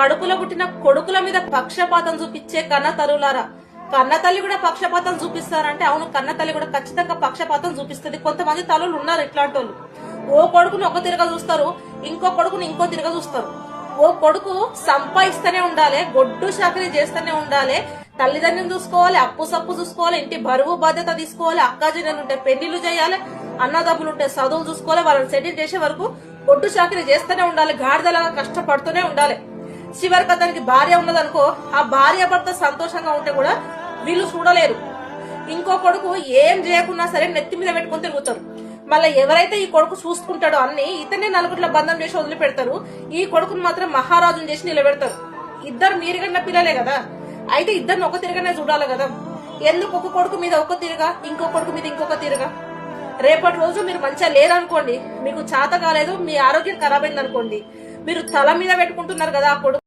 కడుపులో పుట్టిన కొడుకుల మీద పక్షపాతం చూపించే కన్న తల్లులారా, కన్న తల్లి కూడా పక్షపాతం చూపిస్తారంటే అవును, కన్న తల్లి కూడా ఖచ్చితంగా పక్షపాతం చూపిస్తుంది. కొంతమంది తల్లులు ఉన్నారు ఇట్లాంటి వాళ్ళు. ఓ కొడుకుని ఒక తిరగ చూస్తారు, ఇంకో కొడుకుని ఇంకో తిరగ చూస్తారు. ఓ కొడుకు సంపాదిస్తూనే ఉండాలి, గొడ్డు చాకరీ చేస్తూనే ఉండాలి, తల్లిదండ్రులను చూసుకోవాలి, అప్పు సప్పు చూసుకోవాలి, ఇంటి బరువు బాధ్యత తీసుకోవాలి, అక్కాజీలు ఉంటే పెళ్లిళ్ళు చేయాలి, అన్నదమ్ములు ఉంటే చదువులు చూసుకోవాలి, వాళ్ళని సెటిల్ చేసే వరకు గొడ్డు చాకరీ చేస్తూనే ఉండాలి, గాడిదలాగా కష్టపడుతూనే ఉండాలి. చివరికి అతనికి భార్య ఉన్నదనుకో, ఆ భార్య భర్త సంతోషంగా ఉంటే కూడా వీళ్ళు చూడలేరు. ఇంకో కొడుకు ఏం చేయకున్నా సరే నెత్తి మీద పెట్టుకుని తిరుగుతారు. మళ్ళీ ఎవరైతే ఈ కొడుకు చూసుకుంటాడో అన్ని ఇతనే నలుగురిలో బంధం చేసి వదిలిపెడతారు. ఈ కొడుకును మాత్రం మహారాజుని చేసి నిలబెడతారు. ఇద్దరు నీరుగన్న పిల్లలే కదా, అయితే ఇద్దరిని ఒక తిరగనే చూడాలి కదా. ఎందుకు ఒక కొడుకు మీద ఒక తిరగా, ఇంకో కొడుకు మీద ఇంకొక తిరగా? రేపటి రోజు మీరు మంచిగా లేరనుకోండి, మీకు చేత కాలేదు, మీ ఆరోగ్యం ఖరాబ్ అయింది అనుకోండి, మీరు తల మీద పెట్టుకుంటున్నారు కదా ఆ కొడుకు